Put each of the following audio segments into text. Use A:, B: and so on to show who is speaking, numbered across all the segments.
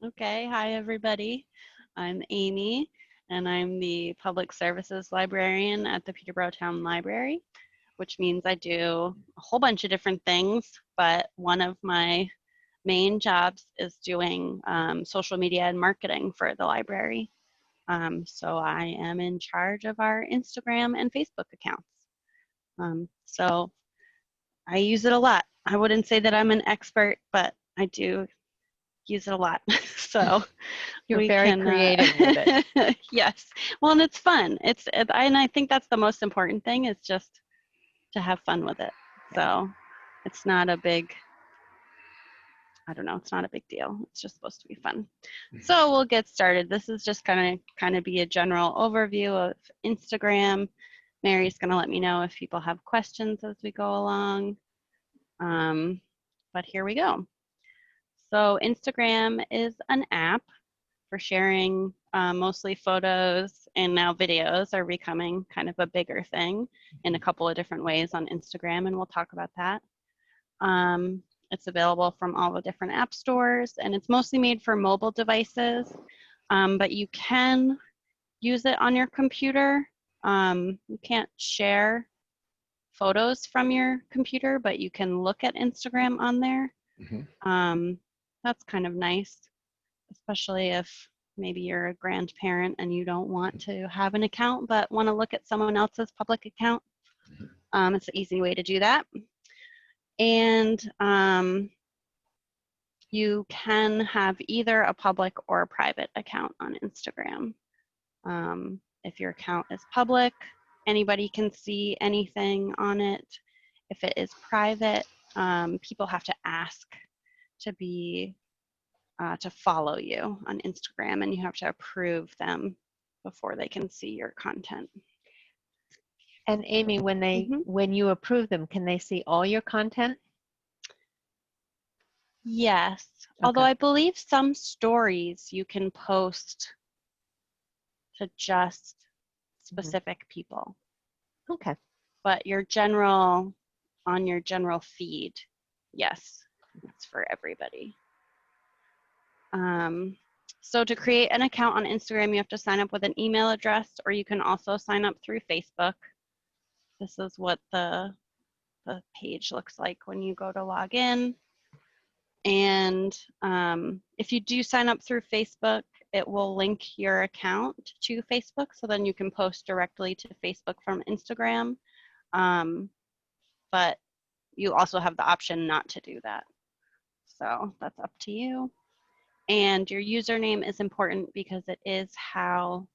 A: Okay, hi everybody. I'm Amy, and I'm the Public Services Librarian at the Peterborough Town Library, which means I do a whole bunch of different things, but one of my main jobs is doing social media and marketing for the library. So I am in charge of our Instagram and Facebook accounts. So I use it a lot. I wouldn't say that I'm an expert, but I do use it a lot. So
B: You're
A: we
B: very
A: can,
B: creative with it.
A: yes. Well, and it's fun. And I think that's the most important thing is just to have fun with it. So it's not a big, I don't know, it's not a big deal. It's just supposed to be fun. So we'll get started. This is just kind of be a general overview of Instagram. Mary's going to let me know if people have questions as we go along. But here we go. So Instagram is an app for sharing mostly photos, and now videos are becoming kind of a bigger thing in a couple of different ways on Instagram, and we'll talk about that. It's available from all the different app stores, and it's mostly made for mobile devices, but you can use it on your computer. You can't share photos from your computer, but you can look at Instagram on there. That's kind of nice, especially if maybe you're a grandparent and you don't want to have an account but want to look at someone else's public account. It's an easy way to do that. And you can have either a public or a private account on Instagram. If your account is public, anybody can see anything on it. If it is private, people have to ask to be to follow you on Instagram, and you have to approve them before they can see your content.
B: And Amy, when you approve them, can they see all your content?
A: Yes,
B: okay.
A: Although I believe some stories you can post to just specific people.
B: Okay.
A: But on your general feed, yes, it's for everybody. So to create an account on Instagram, you have to sign up with an email address, or you can also sign up through Facebook. This is what the page looks like when you go to log in. And if you do sign up through Facebook, it will link your account to Facebook, so then you can post directly to Facebook from Instagram. But you also have the option not to do that. So that's up to you. And your username is important because it is how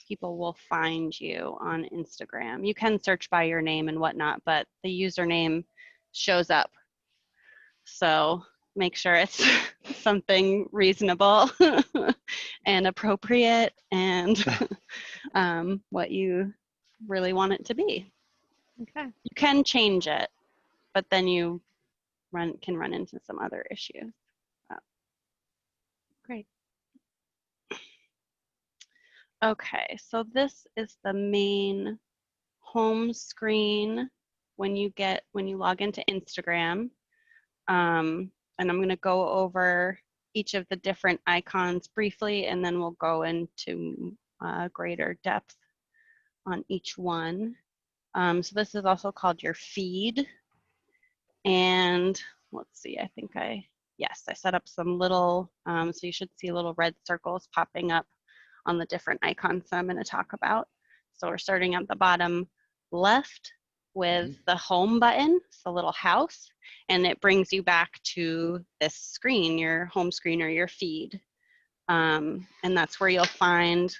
A: people will find you on Instagram. You can search by your name and whatnot, but the username shows up. So make sure it's something reasonable and appropriate and what you really want it to be.
B: Okay.
A: You can change it, but then you can run into some other issues.
B: Great.
A: Okay, so this is the main home screen when you log into Instagram. And I'm going to go over each of the different icons briefly, and then we'll go into greater depth on each one. So this is also called your feed. And let's see, I set up some little, so you should see little red circles popping up on the different icons that I'm going to talk about. So we're starting at the bottom left with the home button, it's a little house, and it brings you back to this screen, your home screen or your feed. And that's where you'll find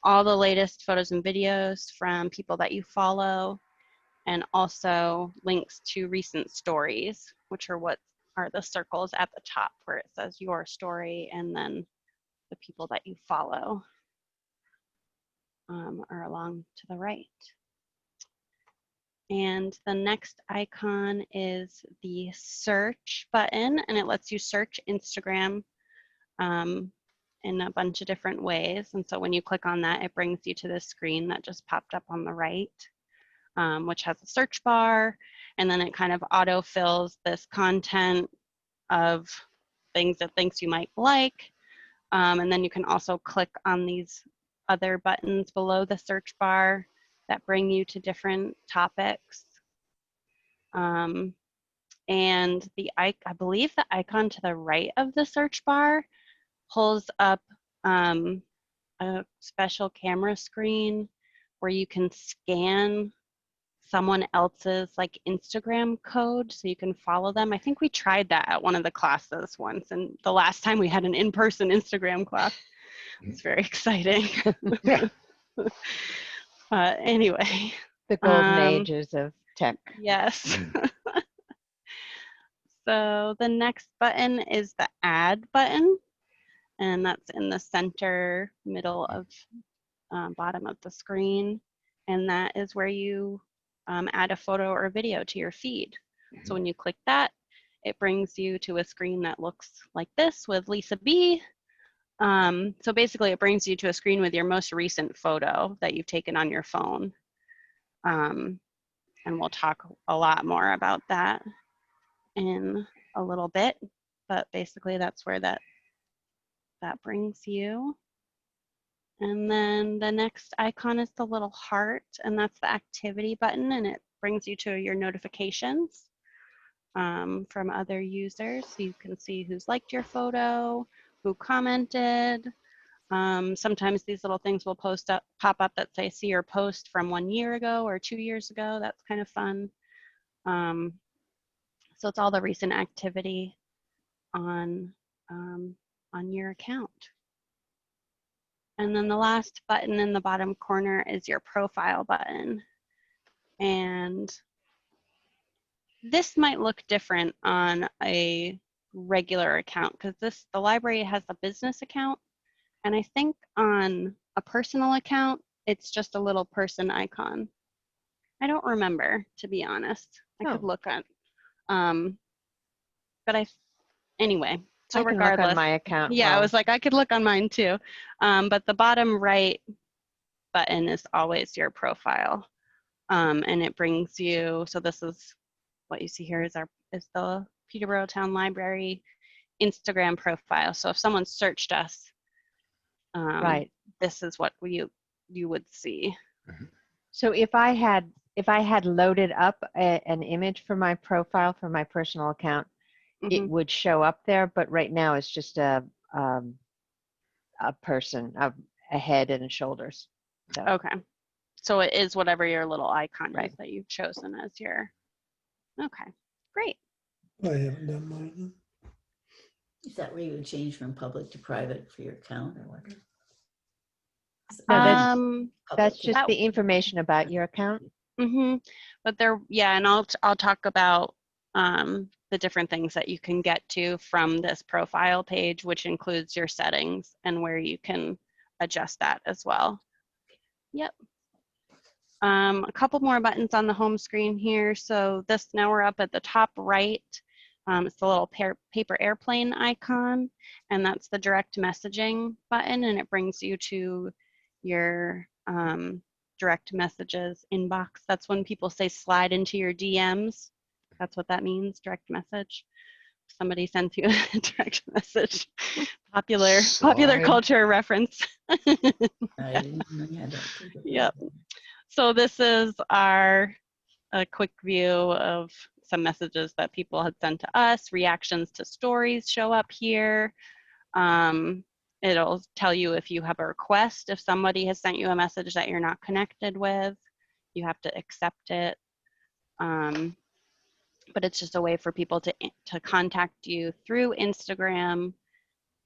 A: all the latest photos and videos from people that you follow, and also links to recent stories, which are what are the circles at the top where it says your story, and then the people that you follow are along to the right. And the next icon is the search button, and it lets you search Instagram in a bunch of different ways. And so when you click on that, it brings you to this screen that just popped up on the right, which has a search bar, and then it kind of auto-fills this content of things it thinks you might like. And then you can also click on these other buttons below the search bar that bring you to different topics. And I believe the icon to the right of the search bar pulls up a special camera screen where you can scan someone else's like Instagram code so you can follow them. I think we tried that at one of the classes once, and the last time we had an in-person Instagram class. It's very exciting. Anyway.
B: The golden ages of tech.
A: Yes. So the next button is the add button, and that's in the center middle of bottom of the screen, and that is where you add a photo or a video to your feed. So when you click that, it brings you to a screen that looks like this with Lisa B. So basically it brings you to a screen with your most recent photo that you've taken on your phone. And we'll talk a lot more about that in a little bit, but basically that's where that brings you. And then the next icon is the little heart, and that's the activity button, and it brings you to your notifications from other users. So you can see who's liked your photo, who commented. Sometimes these little things will pop up that say, see your post from 1 year ago or 2 years ago. That's kind of fun. So it's all the recent activity on your account. And then the last button in the bottom corner is your profile button. And this might look different on a regular account because the library has a business account. And I think on a personal account, it's just a little person icon. I don't remember, to be honest. I could look at, but anyway. So
B: I can
A: regardless,
B: look on my account.
A: Yeah, I was like, I could look on mine too. But the bottom right button is always your profile. And it brings you, so this is what you see here is the Peterborough Town Library Instagram profile. So if someone searched us,
B: right,
A: this is what you would see.
B: So if I had loaded up an image for my profile for my personal account, it would show up there. But right now it's just a person, a head and shoulders. So.
A: Okay. So it is whatever your little icon
B: Right.
A: is that you've chosen as your. Okay, great.
C: I haven't done mine.
D: Is that where you would change from public to private for your account, I wonder?
B: No, that's just the information about your account.
A: But and I'll talk about the different things that you can get to from this profile page, which includes your settings and where you can adjust that as well. Yep. A couple more buttons on the home screen here. So now we're up at the top right. It's the little paper airplane icon, and that's the direct messaging button, and it brings you to your direct messages inbox. That's when people say slide into your DMs. That's what that means, direct message. Somebody sends you a direct message. Popular culture reference.
D: I didn't know you had that.
A: Yep. So this is a quick view of some messages that people had sent to us. Reactions to stories show up here. It'll tell you if you have a request. If somebody has sent you a message that you're not connected with, you have to accept it. But it's just a way for people to contact you through Instagram,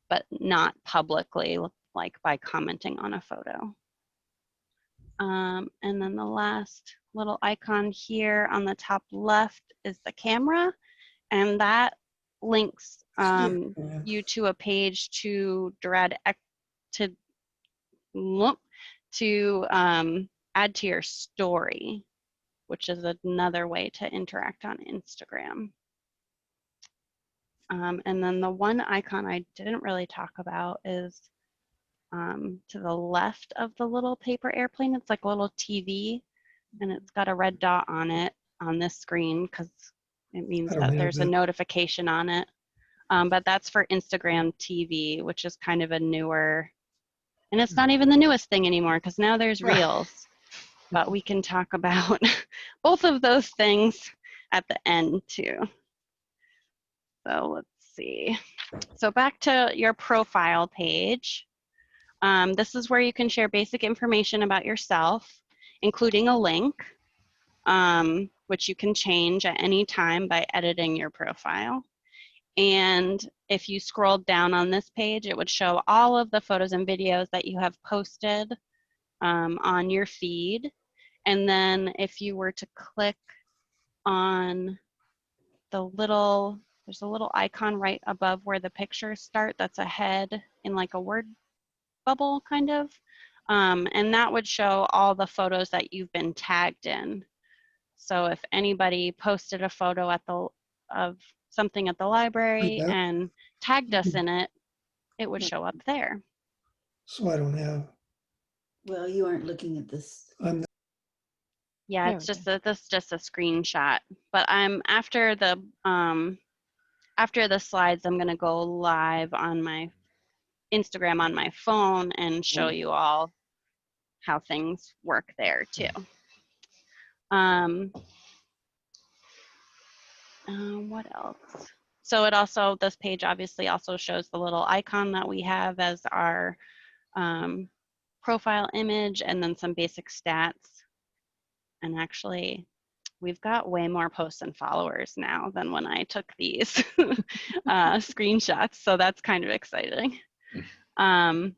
A: but not publicly, like by commenting on a photo. And then the last little icon here on the top left is the camera, and that links you to a page to add to your story, which is another way to interact on Instagram. And then the one icon I didn't really talk about is to the left of the little paper airplane. It's like a little TV, and it's got a red dot on it on this screen because it means that there's a notification on it. But that's for Instagram TV, which is kind of a newer, and it's not even the newest thing anymore because now there's
B: Right.
A: Reels. But we can talk about both of those things at the end too. So let's see. So back to your profile page. This is where you can share basic information about yourself, including a link, which you can change at any time by editing your profile. And if you scroll down on this page, it would show all of the photos and videos that you have posted on your feed. And then if you were to click on the little, there's a little icon right above where the pictures start that's a head in like a word bubble kind of. And that would show all the photos that you've been tagged in. So if anybody posted a photo of something at the library
C: Yeah.
A: and tagged us in it, it would show up there.
C: So I don't have,
D: Well, you aren't looking at this.
C: I'm,
A: Yeah,
B: There
A: it's
B: we
A: just this is just a screenshot. But I'm after the slides, I'm gonna go live on my Instagram on my phone and show you all how things work there too. What else? So it also, this page obviously also shows the little icon that we have as our profile image and then some basic stats. And actually, we've got way more posts and followers now than when I took these screenshots. So that's kind of exciting. But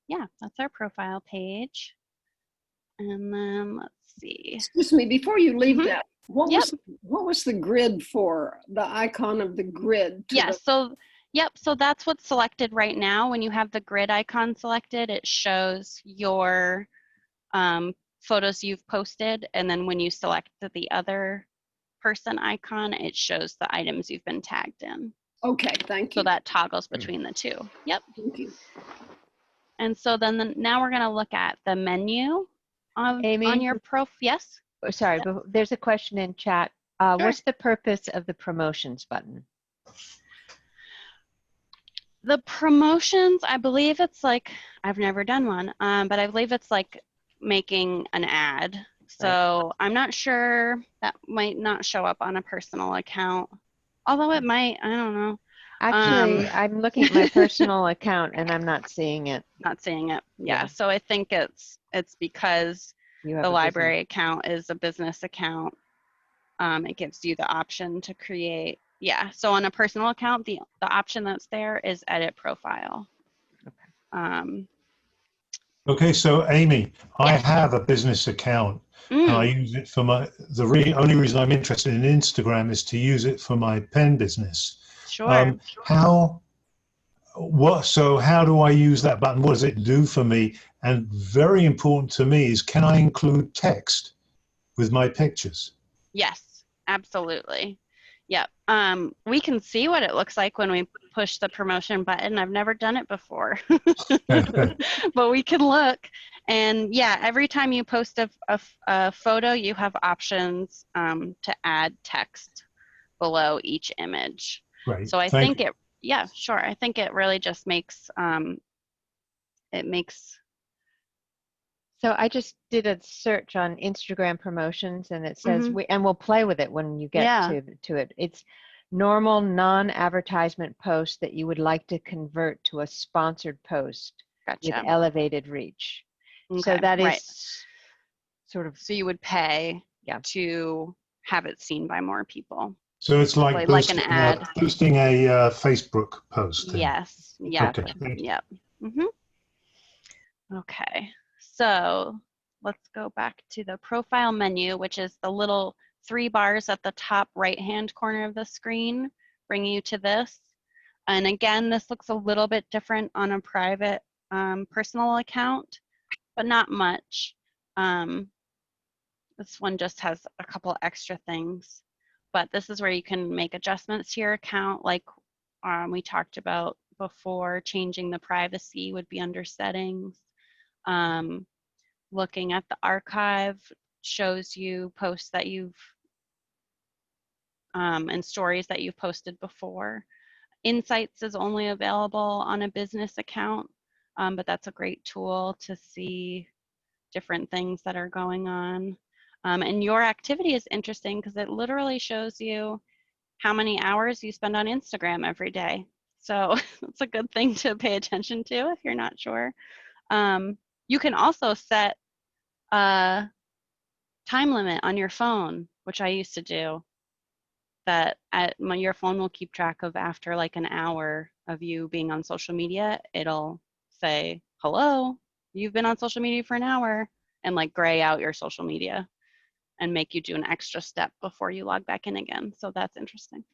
A: yeah, that's our profile page. And then let's see.
E: Excuse me, before you leave
A: Mhm.
E: that, what
A: Yep.
E: was the grid for? The icon of the grid? To
A: Yes, so yep, so that's what's selected right now. When you have the grid icon selected, it shows your photos you've posted, and then when you select the other person icon, it shows the items you've been tagged in.
E: Okay, thank
A: So
E: you.
A: that toggles between the two. Yep.
E: Thank you.
A: And so then now we're going to look at the menu on
B: Aimee?
A: your yes?
B: Oh, sorry, but there's a question in chat.
A: Sure.
B: What's the purpose of the promotions button?
A: The promotions, I believe it's like, I've never done one, but I believe it's like making an ad. So I'm not sure, that might not show up on a personal account, although it might, I don't know.
B: Actually, I'm looking at my personal account and I'm not seeing it.
A: Not seeing it. Yeah.
B: Yeah.
A: So I think it's because
B: You have
A: the
B: a
A: library account is a business account. It gives you the option to create. Yeah. So on a personal account, the option that's there is edit profile.
F: Okay, so Amy, I
A: Yes.
F: have a business account and I use it for my, only reason I'm interested in Instagram is to use it for my pen business.
A: Sure.
F: So how do I use that button? What does it do for me? And very important to me is, can I include text with my pictures?
A: Yes, absolutely. Yep. We can see what it looks like when we push the promotion button. I've never done it before, but we can look. And yeah, every time you post a photo, you have options to add text below each image.
F: Great.
A: So I
F: Thank
A: think it, yeah, sure. I think it really just makes, it makes.
B: So I just did a search on Instagram promotions and it says,
A: Mhm.
B: and we'll play with it when you get
A: Yeah.
B: to it. It's normal non-advertisement post that you would like to convert to a sponsored post with
A: Gotcha.
B: elevated reach. So
A: Okay,
B: that is
A: right.
B: sort of,
A: So you would pay
B: yeah,
A: to have it seen by more people.
F: So it's like
A: Like an ad.
F: boosting a Facebook post. Then.
A: Yes. Yeah.
F: Okay. Thank you.
A: Yep. Okay. So let's go back to the profile menu, which is the little 3 bars at the top right-hand corner of the screen, bring you to this. And again, this looks a little bit different on a private personal account, but not much. This one just has a couple extra things, but this is where you can make adjustments to your account, like we talked about before. Changing the privacy would be under settings. Looking at the archive shows you posts that you've and stories that you've posted before. Insights is only available on a business account, but that's a great tool to see different things that are going on. And your activity is interesting because it literally shows you how many hours you spend on Instagram every day. So it's a good thing to pay attention to if you're not sure. You can also set a time limit on your phone, which I used to do, that your phone will keep track of after like an hour of you being on social media. It'll say, hello, you've been on social media for an hour, and like gray out your social media and make you do an extra step before you log back in again. So that's interesting.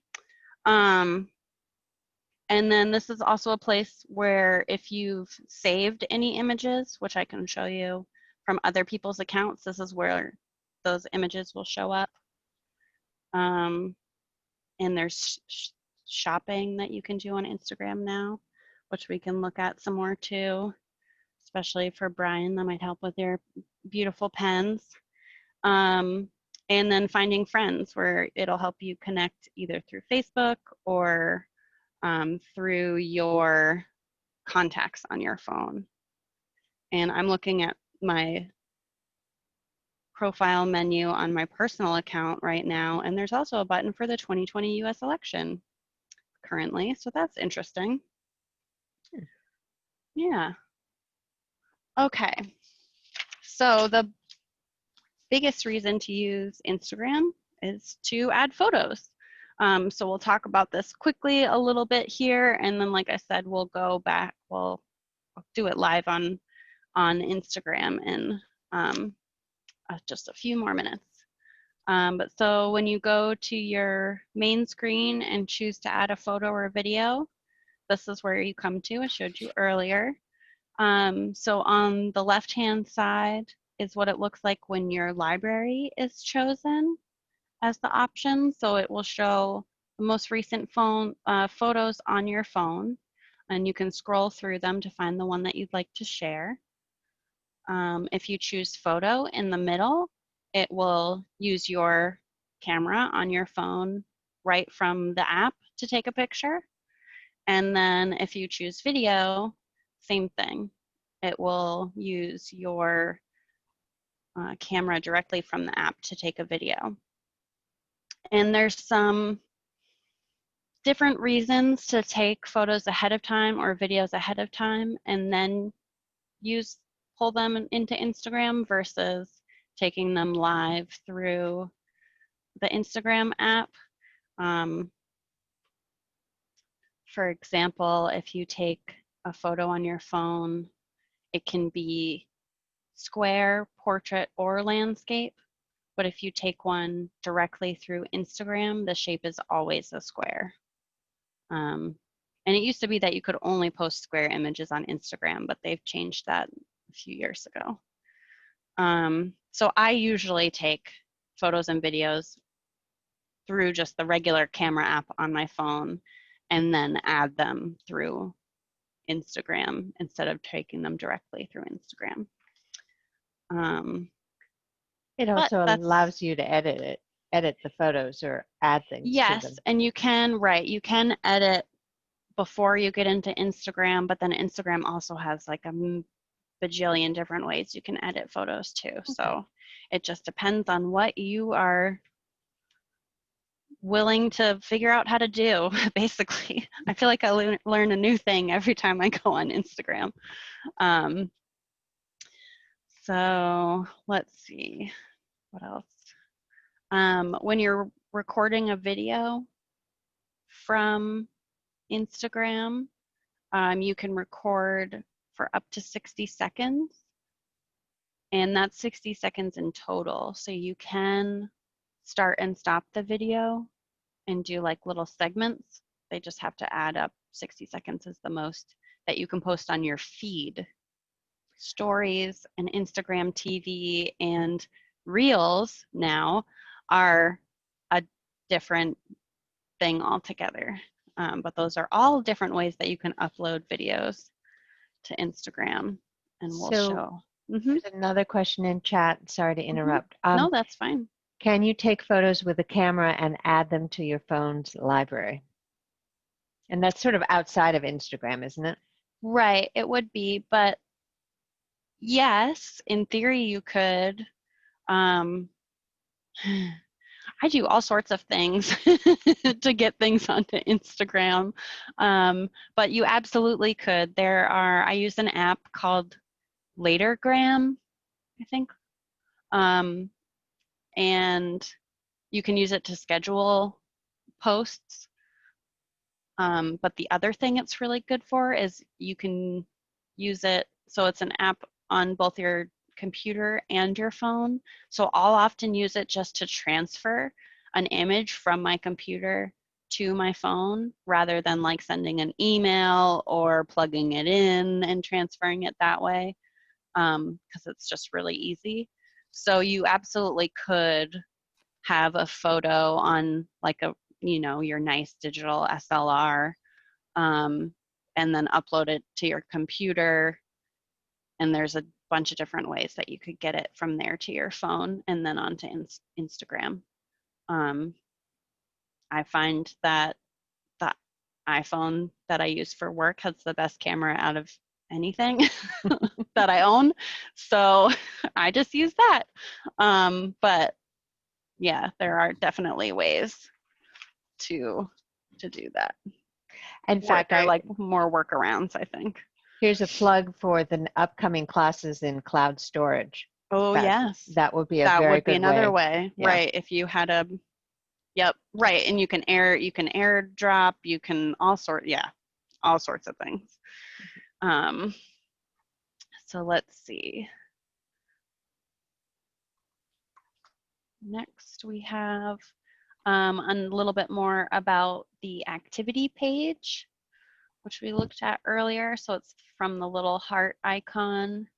A: And then this is also a place where if you've saved any images, which I can show you from other people's accounts, this is where those images will show up. And there's shopping that you can do on Instagram now, which we can look at some more too, especially for Brian. That might help with your beautiful pens. And then finding friends, where it'll help you connect either through Facebook or through your contacts on your phone. And I'm looking at my profile menu on my personal account right now, and there's also a button for the 2020 US election currently, so that's interesting. Yeah. Okay. So the biggest reason to use Instagram is to add photos. So we'll talk about this quickly a little bit here, and then like I said, we'll go back, we'll do it live on Instagram in just a few more minutes. But so when you go to your main screen and choose to add a photo or a video, this is where you come to. I showed you earlier. So on the left-hand side is what it looks like when your library is chosen as the option. So it will show the most recent photos on your phone, and you can scroll through them to find the one that you'd like to share. If you choose photo in the middle, it will use your camera on your phone right from the app to take a picture. And then if you choose video, same thing. It will use your camera directly from the app to take a video. And there's some different reasons to take photos ahead of time or videos ahead of time and then pull them into Instagram versus taking them live through the Instagram app. For example, if you take a photo on your phone, it can be square, portrait, or landscape. But if you take one directly through Instagram, the shape is always a square. And it used to be that you could only post square images on Instagram, but they've changed that a few years ago. So I usually take photos and videos through just the regular camera app on my phone and then add them through Instagram instead of taking them directly through Instagram.
B: It also allows you to edit the photos or add things to them.
A: Yes, and you can edit before you get into Instagram, but then Instagram also has like a bajillion different ways you can edit photos too. Okay. So it just depends on what you are willing to figure out how to do, basically. I feel like I learn a new thing every time I go on Instagram. So let's see, what else? When you're recording a video from Instagram, you can record for up to 60 seconds, and that's 60 seconds in total. So you can start and stop the video and do like little segments. They just have to add up. 60 seconds is the most that you can post on your feed. Stories and Instagram TV and Reels now are a different thing altogether. But those are all different ways that you can upload videos to Instagram, and we'll show.
B: There's another question in chat. Sorry to interrupt.
A: No, that's fine.
B: Can you take photos with a camera and add them to your phone's library? And that's sort of outside of Instagram, isn't it?
A: Right, it would be, but yes, in theory you could. Um, I do all sorts of things to get things onto Instagram. But you absolutely could. I use an app called Latergram, I think. And you can use it to schedule posts. But the other thing it's really good for is you can use it, so it's an app on both your computer and your phone. So I'll often use it just to transfer an image from my computer to my phone rather than like sending an email or plugging it in and transferring it that way, because it's just really easy. So you absolutely could have a photo on like your nice digital SLR, and then upload it to your computer. And there's a bunch of different ways that you could get it from there to your phone and then onto Instagram. I find that the iPhone that I use for work has the best camera out of anything that I own. So I just use that. But yeah, there are definitely ways to do that.
B: In fact,
A: There are like more workarounds, I think.
B: here's a plug for the upcoming classes in cloud storage.
A: Oh, yes.
B: That would be a
A: That
B: very
A: would be
B: good
A: another
B: way.
A: way.
B: Yeah.
A: Right. If you had yep, right. And you can airdrop, you can all sorts of things. So let's see. Next we have a little bit more about the activity page, which we looked at earlier. So it's from the little heart icon.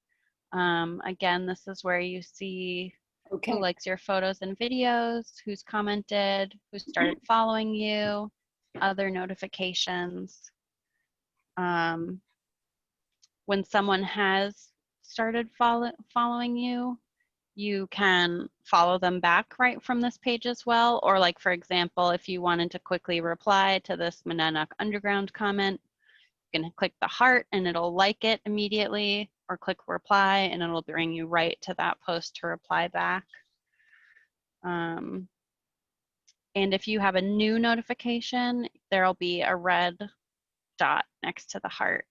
A: Again, this is where you see
E: Okay.
A: who likes your photos and videos, who's commented, who started following you, other notifications. When someone has started following you, you can follow them back right from this page as well. Or like, for example, if you wanted to quickly reply to this Monadnock Underground comment, you can click the heart and it'll like it immediately, or click reply and it'll bring you right to that post to reply back. And if you have a new notification, there'll be a red dot next to the heart.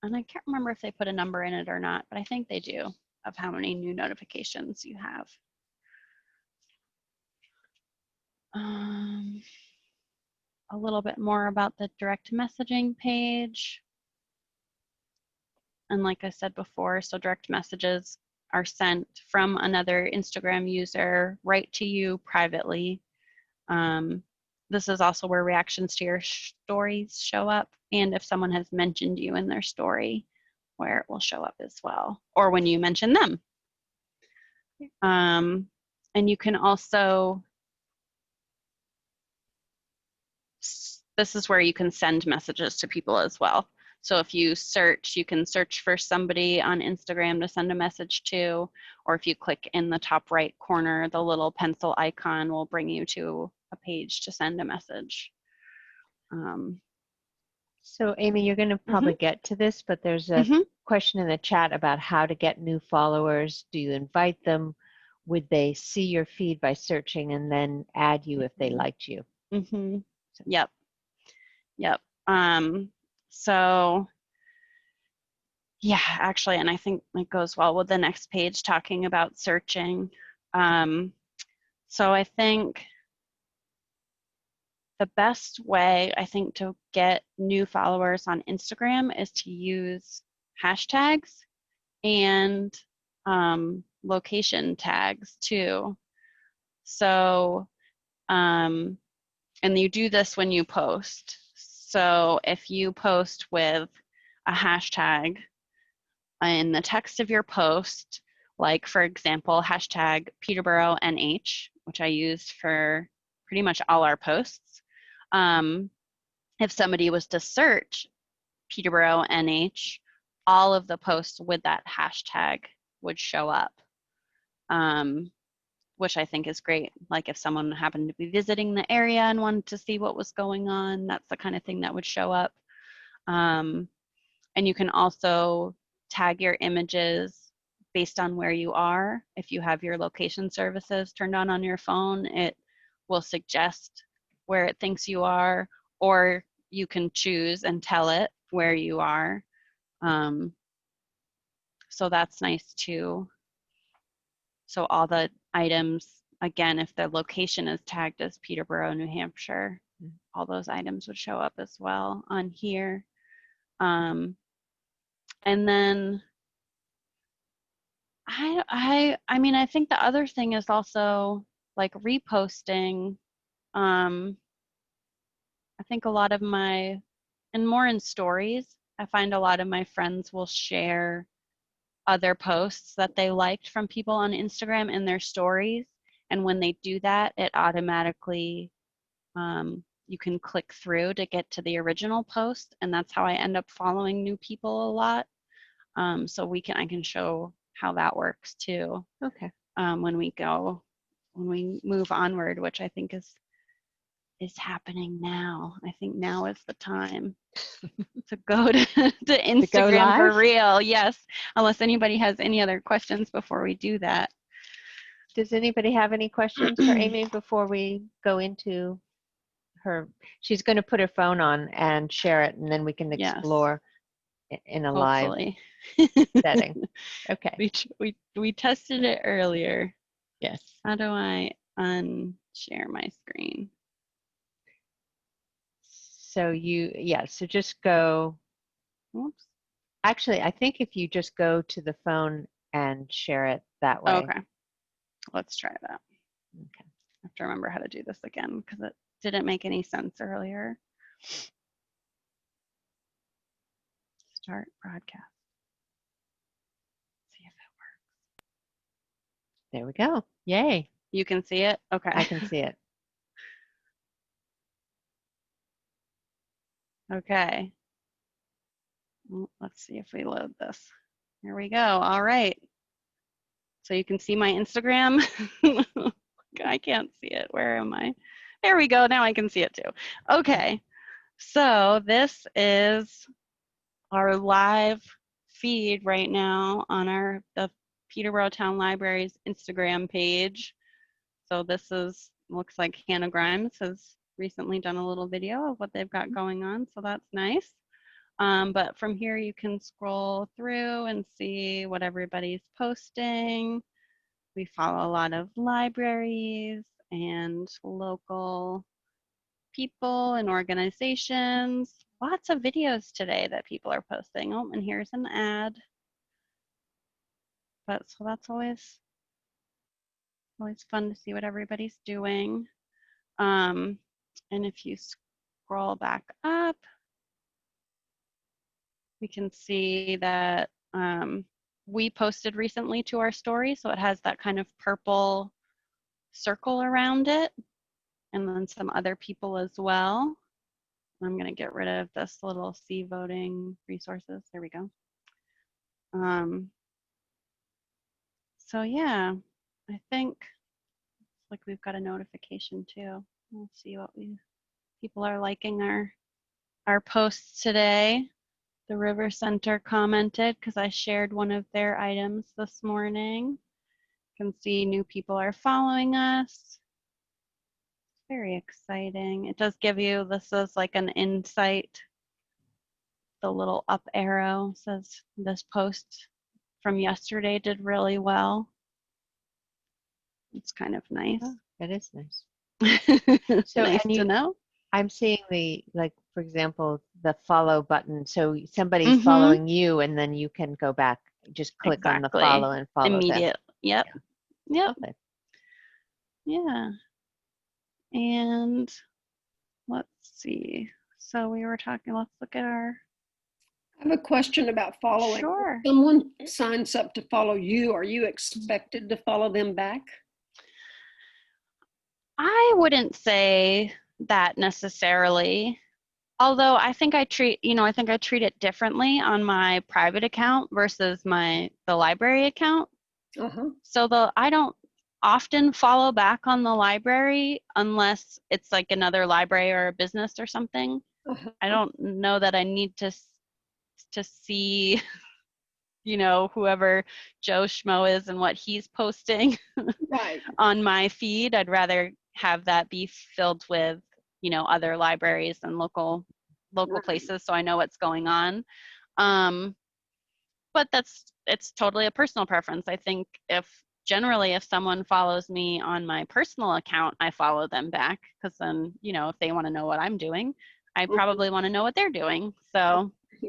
A: And I can't remember if they put a number in it or not, but I think they do, of how many new notifications you have. A little bit more about the direct messaging page. And like I said before, so direct messages are sent from another Instagram user right to you privately. This is also where reactions to your stories show up, and if someone has mentioned you in their story, where it will show up as well, or when you mention them. And you can also, this is where you can send messages to people as well. So if you search, you can search for somebody on Instagram to send a message to, or if you click in the top right corner, the little pencil icon will bring you to a page to send a message.
B: So Aimee, you're going to probably get to this, but there's a question in the chat about how to get new followers. Do you invite them? Would they see your feed by searching and then add you if they liked you?
A: Yep. So yeah, actually, and I think it goes well with the next page talking about searching. So I think the best way, I think, to get new followers on Instagram is to use hashtags and location tags too. So, and you do this when you post. So if you post with a hashtag in the text of your post, like for example, hashtag Peterborough NH, which I used for pretty much all our posts. If somebody was to search Peterborough NH, all of the posts with that hashtag would show up. which I think is great. Like if someone happened to be visiting the area and wanted to see what was going on, that's the kind of thing that would show up. And you can also tag your images based on where you are. If you have your location services turned on your phone, it will suggest where it thinks you are, or you can choose and tell it where you are. So that's nice too. So all the items, again, if the location is tagged as Peterborough, New Hampshire, all those items would show up as well on here. And then I mean, I think the other thing is also like reposting. I think a lot of my, and more in stories, I find a lot of my friends will share other posts that they liked from people on Instagram in their stories. And when they do that, it automatically, you can click through to get to the original post. And that's how I end up following new people a lot. So I can show how that works too.
B: Okay.
A: When we move onward, which I think is happening now. I think now is the time to go to Instagram for
B: live?
A: real. Yes, unless anybody has any other questions before we do that.
B: Does anybody have any questions for Aimee before we go into her? She's going to put her phone on and share it, and then we can
A: Yes.
B: explore in a
A: Hopefully.
B: live setting. Okay.
A: We tested it earlier.
B: Yes.
A: How do I unshare my screen?
B: So so just go.
A: Oops.
B: Actually, I think if you just go to the phone and share it that way.
A: Okay. Let's try that.
B: Okay.
A: I have to remember how to do this again because it didn't make any sense earlier. Start broadcast. See if it works.
B: There we go. Yay.
A: You can see it? Okay.
B: I can see it.
A: Okay. Well, let's see if we load this. Here we go. All right. So you can see my Instagram. I can't see it. Where am I? There we go. Now I can see it too. Okay. So this is our live feed right now on the Peterborough Town Library's Instagram page. So this looks like Hannah Grimes has recently done a little video of what they've got going on. So that's nice. But from here you can scroll through and see what everybody's posting. We follow a lot of libraries and local people and organizations. Lots of videos today that people are posting. Oh, and here's an ad. But so that's always fun to see what everybody's doing. And if you scroll back up, we can see that we posted recently to our story, so it has that kind of purple circle around it, and then some other people as well. I'm going to get rid of this little see voting resources. There we go. So yeah, I think it's like we've got a notification too. We'll see what people are liking our posts today. The River Center commented because I shared one of their items this morning. You can see new people are following us. Very exciting. It does give you, this is like an insight. The little up arrow says this post from yesterday did really well. It's kind of nice.
B: Oh, that is nice.
A: So nice to know.
B: I'm seeing for example, the follow button. So somebody's following you, and then you can go back, just click on the follow and follow
A: immediate.
B: them.
A: Yep. Yeah. Yep.
B: Okay.
A: Yeah. And let's see. So we were talking, let's look at our.
E: I have a question about following.
A: Sure.
E: If someone signs up to follow you, are you expected to follow them back?
A: I wouldn't say that necessarily. Although I think I treat it differently on my private account versus the library account.
E: Uh-huh.
A: So I don't often follow back on the library unless it's like another library or a business or something.
E: Uh-huh.
A: I don't know that I need to see, whoever Joe Schmo is and what he's posting
E: Right.
A: on my feed. I'd rather have that be filled with, other libraries and local
E: Right.
A: places, so I know what's going on. But it's totally a personal preference. I think if someone follows me on my personal account, I follow them back, because then, if they want to know what I'm doing, I probably want to know what they're doing. So
B: So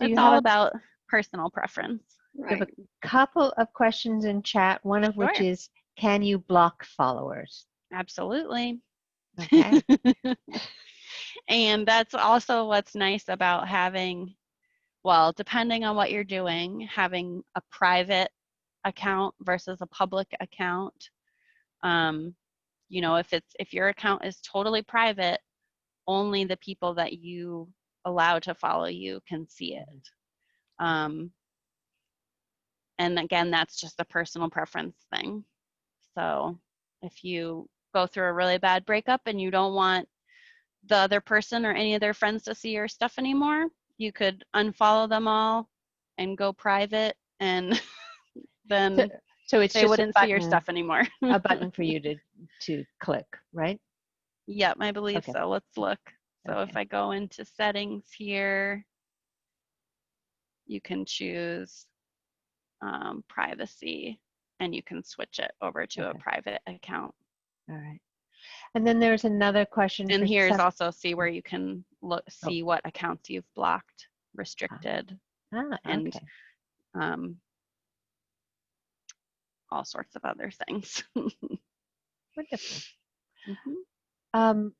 B: you
A: it's
B: have
A: all
B: a,
A: about personal preference.
B: you have
E: Right.
B: a couple of questions in chat, one of which
A: Sure.
B: is, can you block followers?
A: Absolutely.
B: Okay.
A: And that's also what's nice about having, well, depending on what you're doing, having a private account versus a public account. If your account is totally private, only the people that you allow to follow you can see it. And again, that's just a personal preference thing. So if you go through a really bad breakup and you don't want the other person or any of their friends to see your stuff anymore, you could unfollow them all and go private, and then
B: So it's
A: they
B: just
A: wouldn't see your stuff anymore.
B: a button for you to click, right?
A: Yep, I believe
B: Okay.
A: so. Let's look. So
B: Okay.
A: if I go into settings here, you can choose privacy, and you can switch it over to a
B: Okay.
A: private account.
B: All right. And then there's another question.
A: And
B: for
A: here's also see where you can
B: Oh.
A: see what accounts you've blocked, restricted, and
B: Okay.
A: all sorts of other things.
B: Wonderful.
A: Mhm.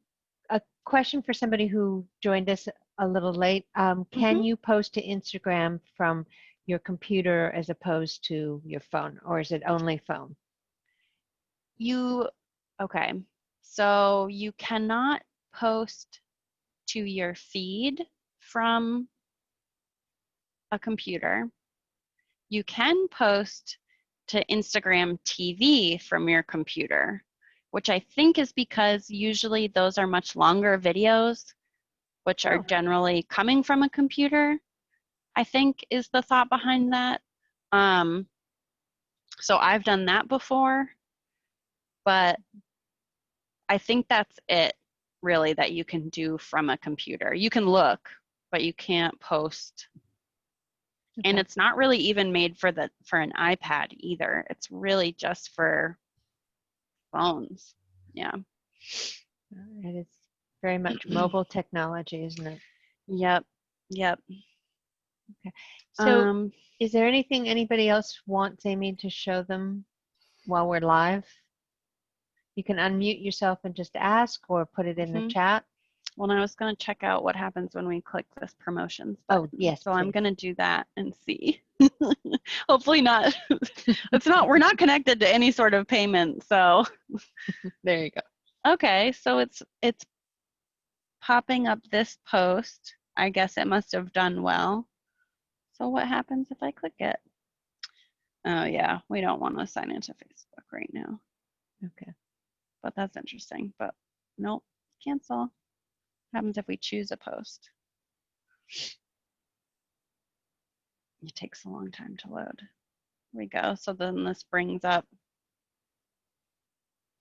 B: A question for somebody who joined us a little late. Can you post to Instagram from your computer as opposed to your phone, or is it only phone?
A: Okay, so you cannot post to your feed from a computer. You can post to Instagram TV from your computer, which I think is because usually those are much longer videos, which are generally coming from a computer, I think is the thought behind that. So I've done that before, but I think that's it really that you can do from a computer. You can look, but you can't post.
B: Okay.
A: And it's not really even made for an iPad either. It's really just for phones. Yeah.
B: It is very much mobile technology, isn't it?
A: Yep.
B: Okay. So is there anything anybody else wants Aimee to show them while we're live? You can unmute yourself and just ask, or put it in the chat.
A: Well, I was going to check out what happens when we click this promotions button.
B: Oh, yes.
A: So
B: please.
A: I'm going to do that and see. Hopefully not. We're not connected to any sort of payment. So
B: there you go.
A: Okay, so it's popping up this post. I guess it must have done well. So what happens if I click it? Oh yeah, we don't want to sign into Facebook right now.
B: Okay.
A: But that's interesting. But nope, cancel. What happens if we choose a post? It takes a long time to load. Here we go. So then this brings up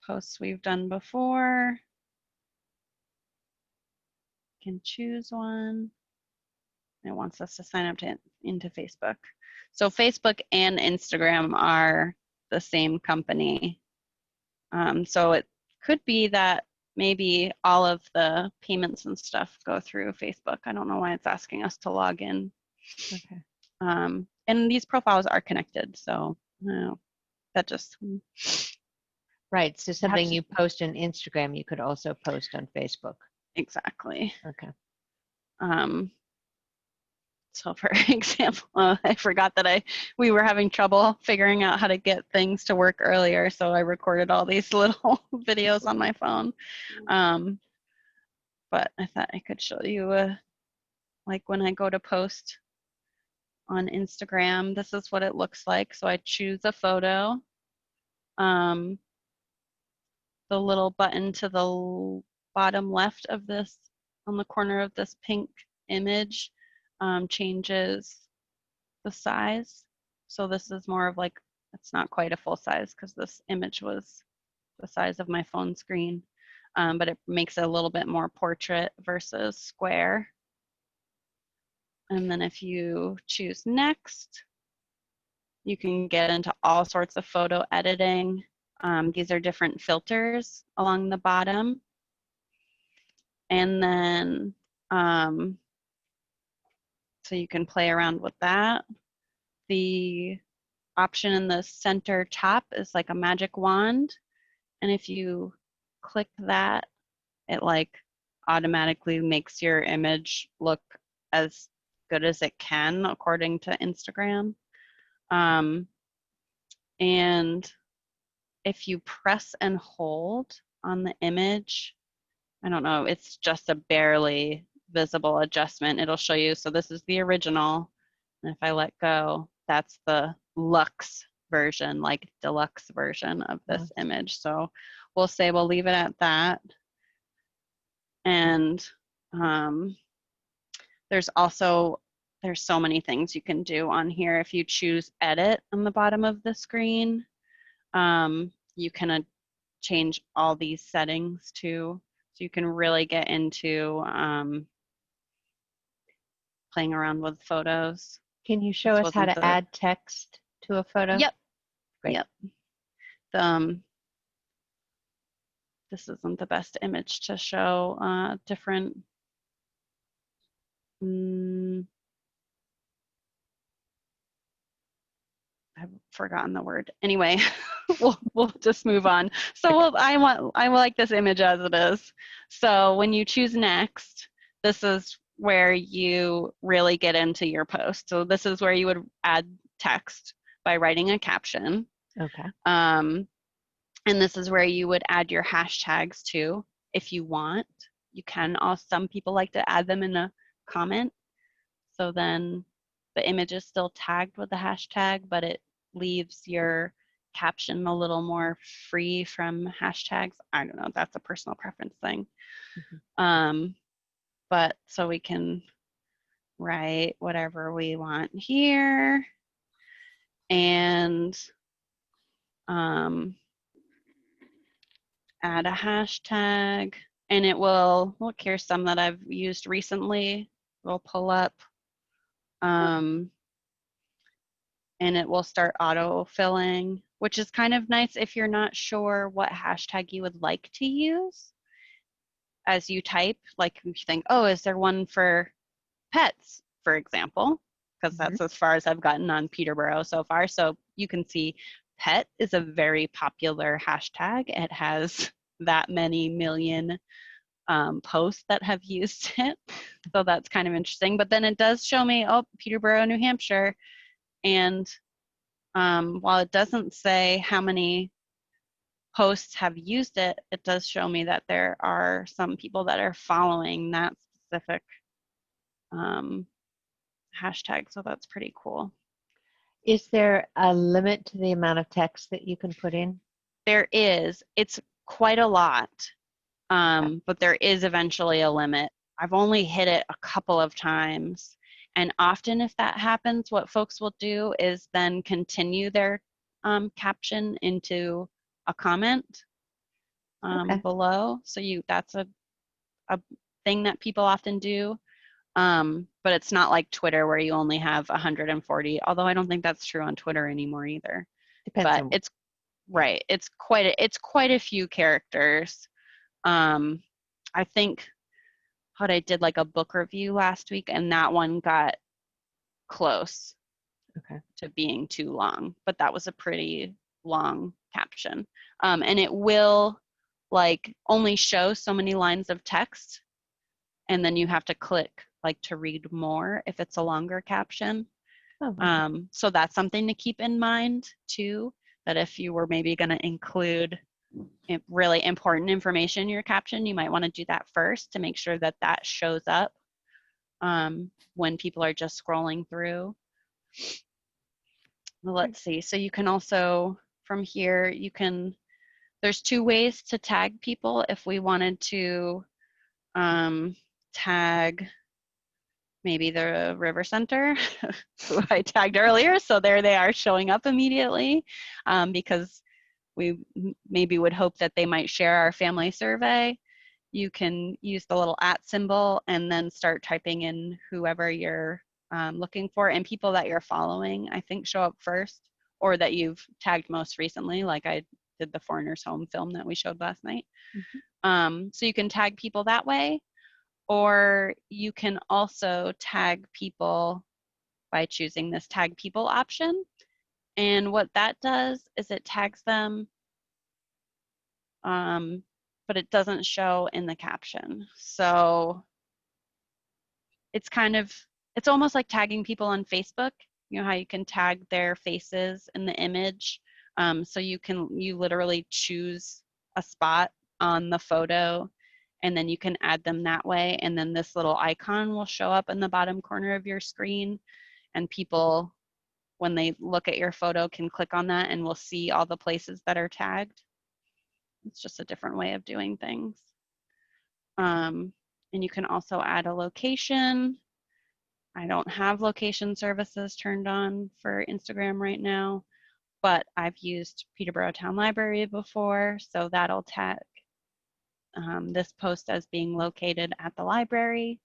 A: posts we've done before. Can choose one. It wants us to sign up into Facebook. So Facebook and Instagram are the same company. So it could be that maybe all of the payments and stuff go through Facebook. I don't know why it's asking us to log in.
B: Okay.
A: And these profiles are connected, so that just
B: right. So something you post on Instagram, you could also post on Facebook.
A: Exactly.
B: Okay.
A: So for example, I forgot that we were having trouble figuring out how to get things to work earlier, so I recorded all these little videos on my phone. But I thought I could show you, like when I go to post on Instagram, this is what it looks like. So I choose a photo. The little button to the bottom left of this, on the corner of this pink image, changes the size. So this is more of like, it's not quite a full size because this image was the size of my phone screen, but it makes it a little bit more portrait versus square. And then if you choose next, you can get into all sorts of photo editing. These are different filters along the bottom. And then, so you can play around with that. The option in the center top is like a magic wand. And if you click that, it like automatically makes your image look as good as it can according to Instagram. And if you press and hold on the image, I don't know, it's just a barely visible adjustment. It'll show you, so this is the original. And if I let go, that's the luxe version, like deluxe version of this image. So we'll say we'll leave it at that. And there's so many things you can do on here. If you choose edit on the bottom of the screen, you can change all these settings too. So you can really get into playing around with photos.
B: Can you show us how to add text to a photo?
A: Yep.
B: Great.
A: Yep. This isn't the best image to show different. I've forgotten the word. Anyway, we'll just move on. So I like this image as it is. So when you choose next, this is where you really get into your post. So this is where you would add text by writing a caption.
B: Okay.
A: And this is where you would add your hashtags to, if you want. You can also, some people like to add them in a comment. So then the image is still tagged with the hashtag, but it leaves your caption a little more free from hashtags. I don't know, that's a personal preference thing. But so we can write whatever we want here, and add a hashtag, and it will, look, here's some that I've used recently. We'll pull up, and it will start auto-filling, which is kind of nice if you're not sure what hashtag you would like to use as you type. Like if you think, oh, is there one for pets, for example, because that's as far as I've gotten on Peterborough so far. So you can see pet is a very popular hashtag. It has that many million posts that have used it. So that's kind of interesting. But then it does show me, oh, Peterborough, New Hampshire. And while it doesn't say how many posts have used it, it does show me that there are some people that are following that specific hashtag. So that's pretty cool.
B: Is there a limit to the amount of text that you can put in?
A: There is. It's quite a lot, but there is eventually a limit. I've only hit it a couple of times. And often if that happens, what folks will do is then continue their caption into a comment below. So that's a thing that people often do. But it's not like Twitter where you only have 140, although I don't think that's true on Twitter anymore either.
B: Depends
A: but
B: on
A: it's right. It's quite a few characters. I think I did like a book review last week, and that one got close to being too long, but that was a pretty long caption. And it will like only show so many lines of text, and then you have to click like to read more if it's a longer caption. So that's something to keep in mind too, that if you were maybe going to include really important information in your caption, you might want to do that first to make sure that that shows up when people are just scrolling through. Well, let's see. So you can also, from here, there's 2 ways to tag people. If we wanted to tag maybe the River Center, who I tagged earlier. So there they are showing up immediately, because we maybe would hope that they might share our family survey. You can use the little @ symbol and then start typing in whoever you're looking for, and people that you're following, I think, show up first, or that you've tagged most recently, like I did the Foreigner's Home film that we showed last night. So you can tag people that way, or you can also tag people by choosing this tag people option. And what that does is it tags them, but it doesn't show in the caption. So it's almost like tagging people on Facebook. You know how you can tag their faces in the image. So you literally choose a spot on the photo, and then you can add them that way. And then this little icon will show up in the bottom corner of your screen, and people, when they look at your photo, can click on that and will see all the places that are tagged. It's just a different way of doing things. And you can also add a location. I don't have location services turned on for Instagram right now, but I've used Peterborough Town Library before, so that'll tag this post as being located at the library.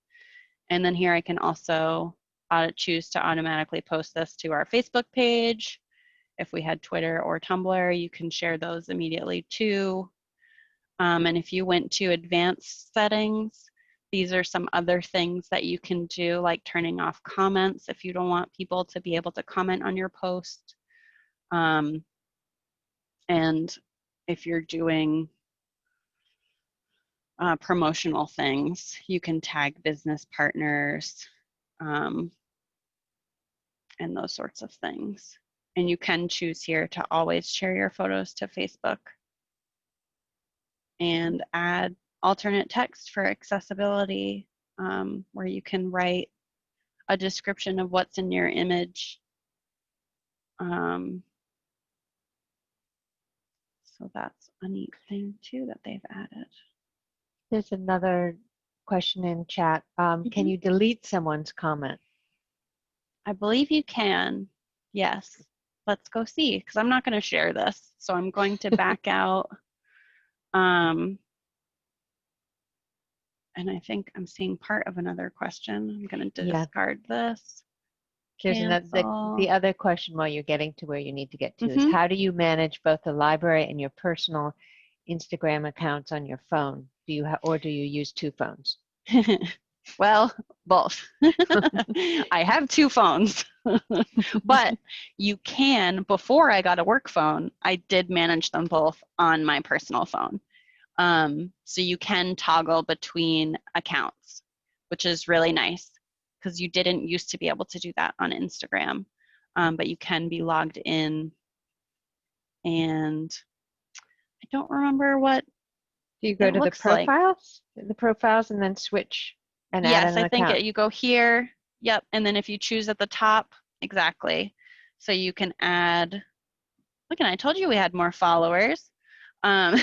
A: And then here I can also choose to automatically post this to our Facebook page. If we had Twitter or Tumblr, you can share those immediately too. And if you went to advanced settings, these are some other things that you can do, like turning off comments if you don't want people to be able to comment on your post. And if you're doing promotional things, you can tag business partners and those sorts of things. And you can choose here to always share your photos to Facebook and add alternate text for accessibility, where you can write a description of what's in your image. So that's a neat thing too that they've added.
B: There's another question in chat. Can you delete someone's comment?
A: I believe you can. Yes. Let's go see, because I'm not going to share this. So I'm going to back out. And I think I'm seeing part of another question. I'm going to discard this.
B: There's the other question while you're getting to where you need to get to is, how do you manage both the library and your personal Instagram accounts on your phone? Do you or do you use 2 phones?
A: Well, both. I have 2 phones, but you can, before I got a work phone, I did manage them both on my personal phone. So you can toggle between accounts, which is really nice, because you didn't used to be able to do that on Instagram, but you can be logged in. And I don't remember what.
B: Do you go to the profiles?
A: Like.
B: The profiles and then switch and
A: yes,
B: add an account?
A: I think you go here. Yep. And then if you choose at the top, exactly. So you can add, look, and I told you we had more followers than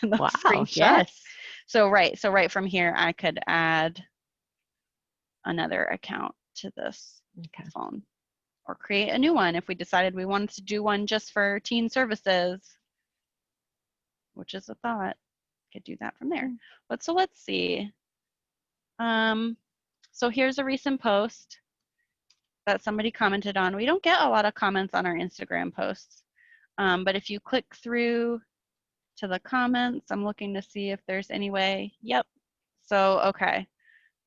A: the screenshot.
B: Yes.
A: So right from here, I could add another account to this phone, or create a new one if we decided we wanted to do one just for teen services, which is a thought. Could do that from there. But so let's see. So here's a recent post that somebody commented on. We don't get a lot of comments on our Instagram posts, but if you click through to the comments, I'm looking to see if there's any way. Yep. So, okay.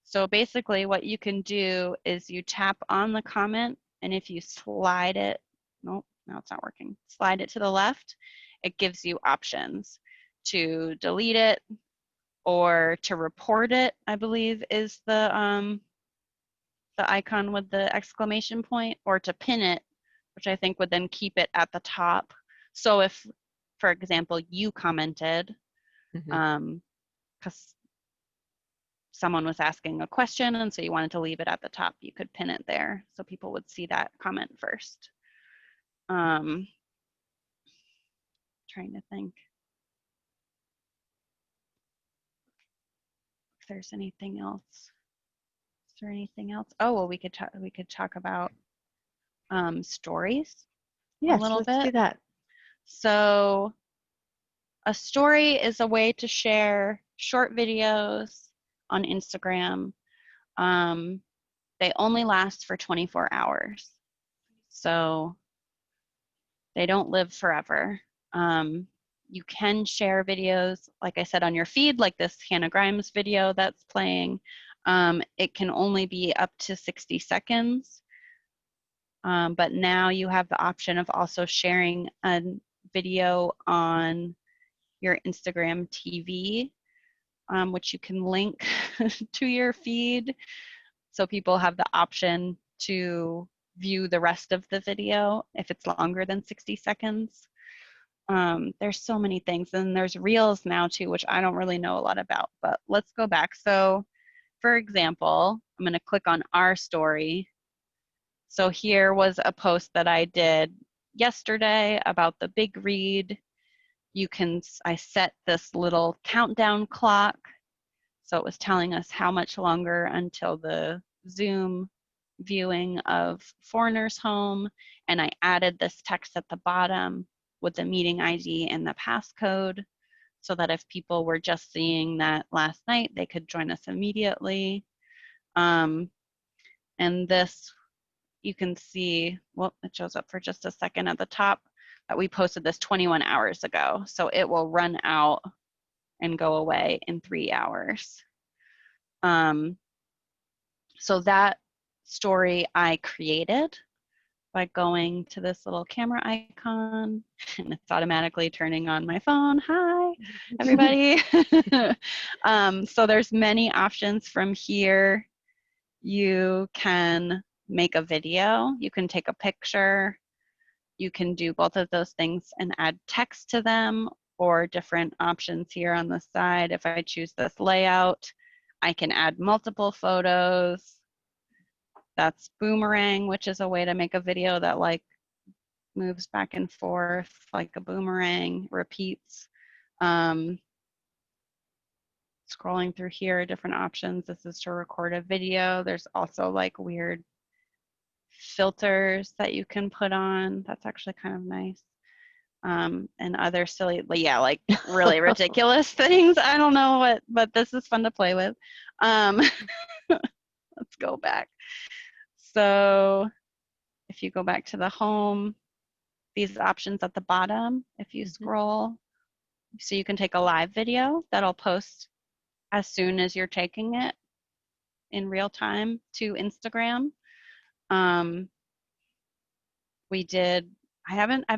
A: So basically what you can do is you tap on the comment, and if you slide it, nope, now it's not working. Slide it to the left, it gives you options to delete it or to report it, I believe is the icon with the exclamation point, or to pin it, which I think would then keep it at the top. So if, for example, you commented, because someone was asking a question and so you wanted to leave it at the top, you could pin it there so people would see that comment first. Trying to think if there's anything else. Is there anything else? Oh, well, we could talk about stories
B: Yes,
A: a little
B: let's do
A: bit.
B: that.
A: So a story is a way to share short videos on Instagram. They only last for 24 hours. So they don't live forever. You can share videos, like I said, on your feed, like this Hannah Grimes video that's playing. It can only be up to 60 seconds. But now you have the option of also sharing a video on your Instagram TV, which you can link to your feed. So people have the option to view the rest of the video if it's longer than 60 seconds. There's so many things. And there's Reels now too, which I don't really know a lot about, but let's go back. So for example, I'm gonna click on our story. So here was a post that I did yesterday about the big read. I set this little countdown clock. So it was telling us how much longer until the Zoom viewing of Foreigner's Home. And I added this text at the bottom with the meeting ID and the passcode so that if people were just seeing that last night, they could join us immediately. And this, you can see, well, it shows up for just a second at the top, that we posted this 21 hours ago. So it will run out and go away in 3 hours. So that story I created by going to this little camera icon, and it's automatically turning on my phone. Hi, everybody. So there's many options from here. You can make a video, you can take a picture, you can do both of those things and add text to them, or different options here on the side. If I choose this layout, I can add multiple photos. That's boomerang, which is a way to make a video that like moves back and forth like a boomerang, repeats. Scrolling through here, different options. This is to record a video. There's also like weird filters that you can put on. That's actually kind of nice. And other silly, yeah, like really ridiculous things. I don't know what, but this is fun to play with. Let's go back. So if you go back to the home, these options at the bottom, if you scroll, so you can take a live video that'll post as soon as you're taking it in real time to Instagram. I've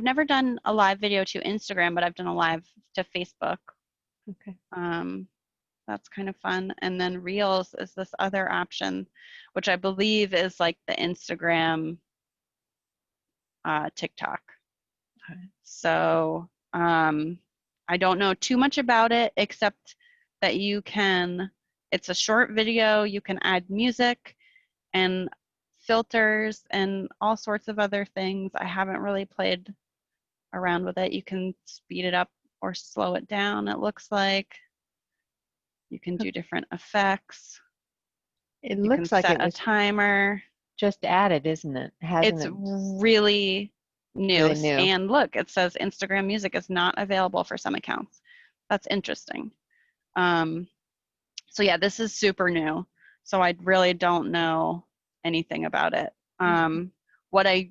A: never done a live video to Instagram, but I've done a live to Facebook.
B: Okay.
A: That's kind of fun. And then Reels is this other option, which I believe is like the Instagram TikTok.
B: Okay.
A: So I don't know too much about it, except that it's a short video, you can add music and filters and all sorts of other things. I haven't really played around with it. You can speed it up or slow it down, it looks like. You can do different effects.
B: It
A: You
B: looks
A: can
B: like
A: set
B: it was
A: a timer.
B: just added, isn't it? Hasn't
A: It's
B: it?
A: really new.
B: Really new.
A: And look, it says Instagram music is not available for some accounts. That's interesting. So yeah, this is super new. So I really don't know anything about it. What I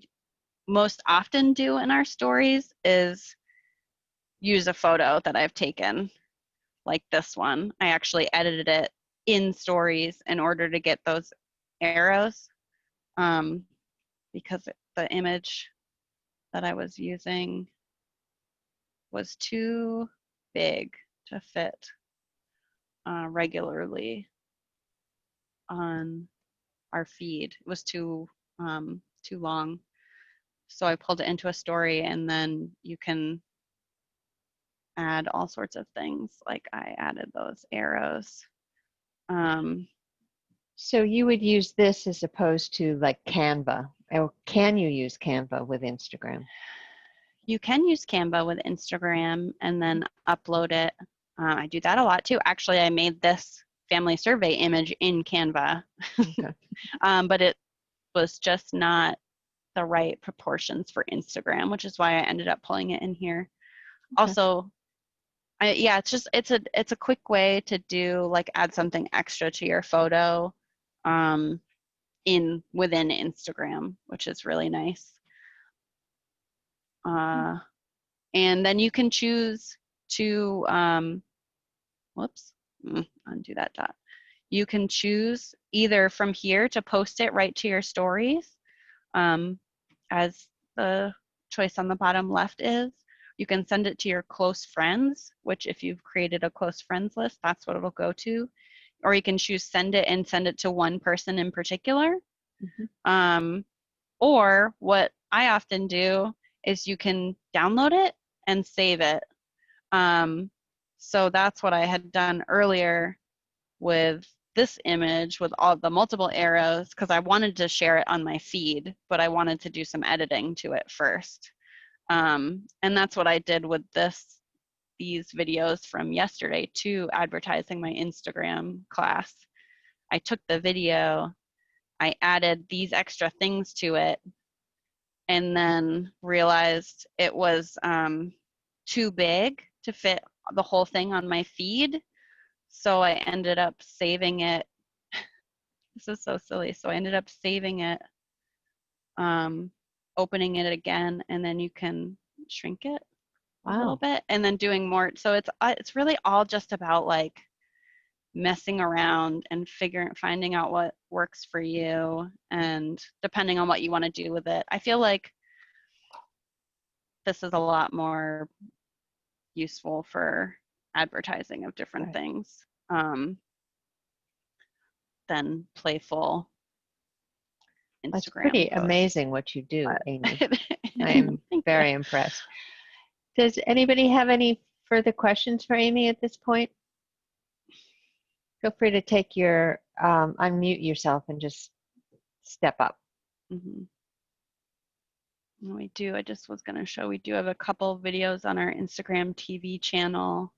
A: most often do in our stories is use a photo that I've taken, like this one. I actually edited it in stories in order to get those arrows, because the image that I was using was too big to fit regularly on our feed. It was too long. So I pulled it into a story, and then you can add all sorts of things. Like I added those arrows.
B: So you would use this as opposed to like Canva, or can you use Canva with Instagram?
A: You can use Canva with Instagram and then upload it. I do that a lot too. Actually, I made this family survey image in Canva,
B: Okay.
A: but it was just not the right proportions for Instagram, which is why I ended up pulling it in here.
B: Okay.
A: Also, yeah, it's a quick way to do like add something extra to your photo within Instagram, which is really nice. And then you can choose to undo that dot. You can choose either from here to post it right to your stories, as the choice on the bottom left is. You can send it to your close friends, which if you've created a close friends list, that's what it'll go to. Or you can choose send it and send it to one person in particular. Or what I often do is you can download it and save it. So that's what I had done earlier with this image with all the multiple arrows, because I wanted to share it on my feed, but I wanted to do some editing to it first. And that's what I did with these videos from yesterday too, advertising my Instagram class. I took the video, I added these extra things to it, and then realized it was too big to fit the whole thing on my feed. So I ended up saving it. This is so silly. So I ended up saving it, opening it again, and then you can shrink it a little bit and then doing more. So it's really all just about like messing around and finding out what works for you, and depending on what you want to do with it. I feel like this is a lot more useful for advertising of different things than playful Instagram.
B: That's pretty
A: posts.
B: amazing what you do, Aimee. I'm very impressed. Does anybody have any further questions for Aimee at this point? Feel free to take your, unmute yourself and just step up.
A: We do, I just was going to show, we do have a couple videos on our Instagram TV channel.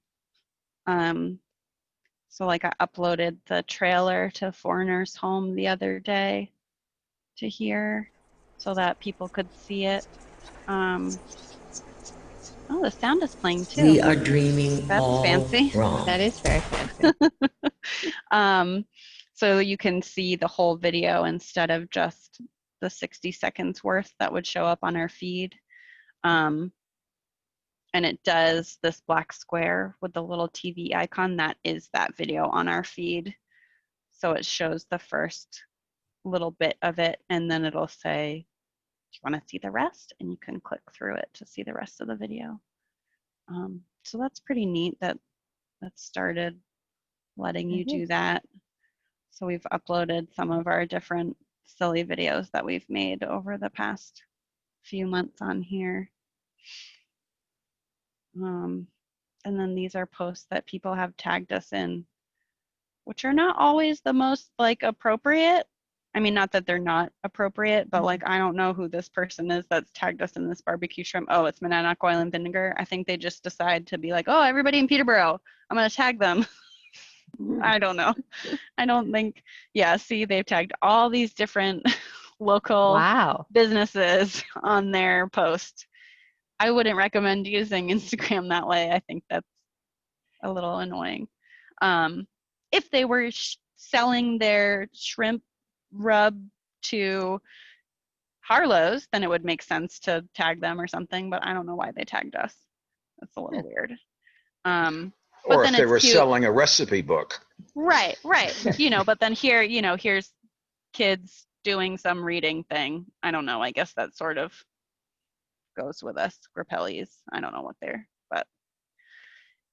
A: So like I uploaded the trailer to Foreigner's Home the other day to here so that people could see it. Oh, the sound is playing too.
G: We are dreaming
A: That's
G: all
A: fancy.
G: wrong.
B: That is very fancy.
A: So you can see the whole video instead of just the 60 seconds worth that would show up on our feed. And it does this black square with the little TV icon. That is that video on our feed. So it shows the first little bit of it, and then it'll say, do you want to see the rest? And you can click through it to see the rest of the video. So that's pretty neat that started letting you do that. So we've uploaded some of our different silly videos that we've made over the past few months on here. And then these are posts that people have tagged us in, which are not always the most like appropriate. I mean, not that they're not appropriate, but like, I don't know who this person is that's tagged us in this barbecue shrimp. Oh, it's Monadnock oil and vinegar. I think they just decide to be like, oh, everybody in Peterborough, I'm going to tag them. I don't know. I don't think, yeah, see, they've tagged all these different local businesses on their post. I wouldn't recommend using Instagram that way. I think that's a little annoying. If they were selling their shrimp rub to Harlow's, then it would make sense to tag them or something, but I don't know why they tagged us. That's a little weird.
H: Or if they were selling a recipe book.
A: Right. You know, but then here, you know, here's kids doing some reading thing. I don't know. I guess that sort of goes with us. Grappellis. I don't know what they're, but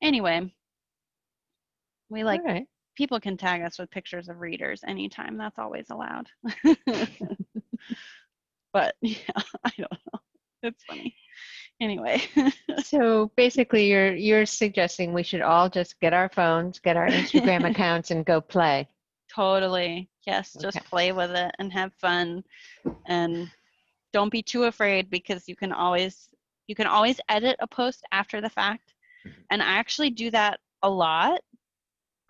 A: anyway, we like, people can tag us with pictures of readers anytime. That's always allowed. But yeah, I don't know. It's funny. Anyway.
B: So basically, you're suggesting we should all just get our phones, get our Instagram accounts, and go play.
A: Totally. Yes, just
B: Okay.
A: play with it and have fun, and don't be too afraid, because you can always edit a post after the fact. And I actually do that a lot.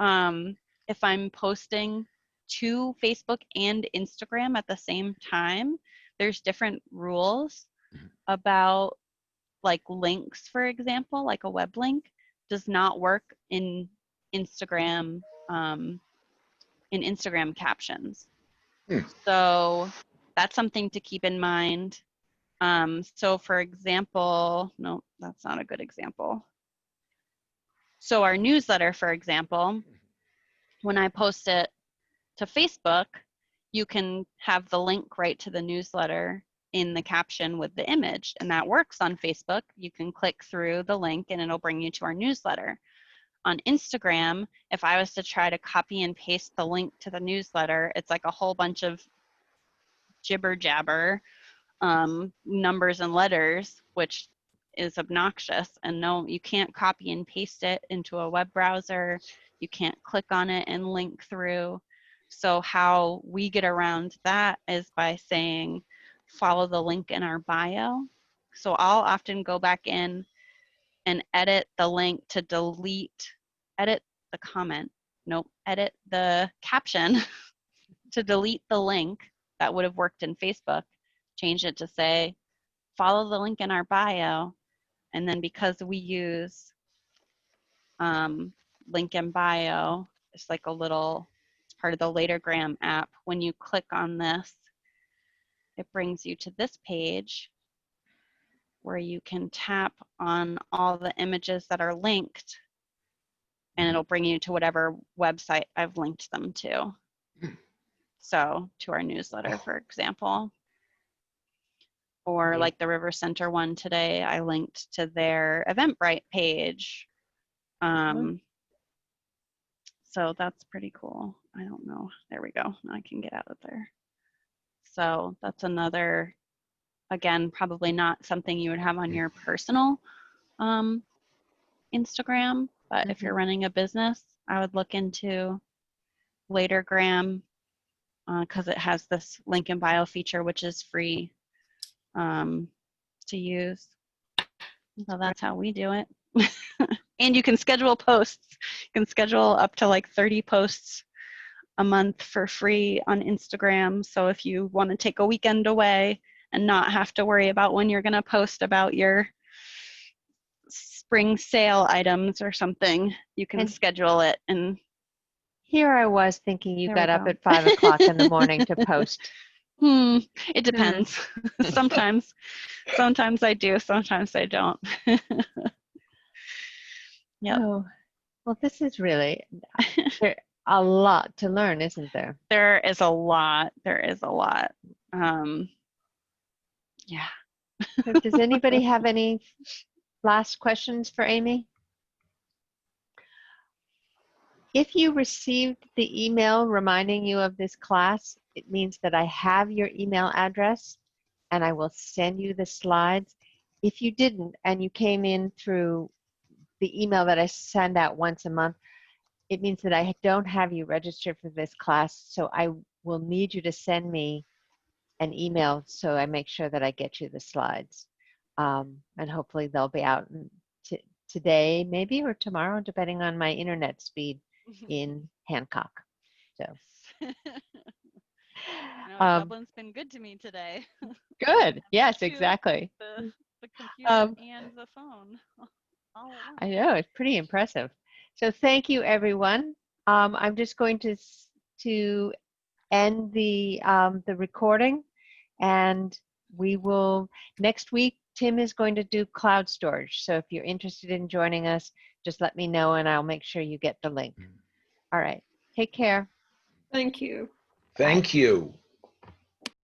A: If I'm posting to Facebook and Instagram at the same time, there's different rules about, like, links, for example, like a web link does not work in Instagram, in Instagram captions.
H: Hmm.
A: So that's something to keep in mind. So for example, no, that's not a good example. So our newsletter, for example, when I post it to Facebook, you can have the link right to the newsletter in the caption with the image, and that works on Facebook. You can click through the link and it'll bring you to our newsletter. On Instagram, if I was to try to copy and paste the link to the newsletter, it's like a whole bunch of jibber jabber, numbers and letters, which is obnoxious. And no, you can't copy and paste it into a web browser. You can't click on it and link through. So how we get around that is by saying, follow the link in our bio. So I'll often go back in and edit the link to edit the comment. Nope, edit the caption to delete the link that would have worked in Facebook, change it to say, follow the link in our bio. And then because we use link in bio, it's like it's part of the Latergram app. When you click on this, it brings you to this page where you can tap on all the images that are linked, and it'll bring you to whatever website I've linked them to. So to our newsletter, for example. Or like the River Center one today, I linked to their Eventbrite page. So that's pretty cool. I don't know. There we go. Now I can get out of there. So that's another, again, probably not something you would have on your personal Instagram, but if you're running a business, I would look into Latergram, because it has this link in bio feature, which is free to use. So that's how we do it. And you can schedule posts. You can schedule up to like 30 posts a month for free on Instagram. So if you want to take a weekend away and not have to worry about when you're going to post about your spring sale items or something, you can schedule it. And
B: here I was thinking you got up at 5 o'clock in the morning to post.
A: It depends. Sometimes I do, sometimes I don't. Yep.
B: Oh, well, this is really a lot to learn, isn't there?
A: There is a lot. Yeah.
B: So does anybody have any last questions for Aimee? If you received the email reminding you of this class, it means that I have your email address and I will send you the slides. If you didn't and you came in through the email that I send out once a month, it means that I don't have you registered for this class, so I will need you to send me an email so I make sure that I get you the slides. And hopefully they'll be out today, maybe, or tomorrow, depending on my internet speed in Hancock. So.
A: Dublin's been good to me today.
B: Good. Yes, exactly.
A: The computer and the phone.
B: I know, it's pretty impressive. So thank you, everyone. I'm just going to end the recording, and we will next week. Tim is going to do cloud storage. So if you're interested in joining us, just let me know, and I'll make sure you get the link. All right. Take care.
E: Thank you.
H: Thank you.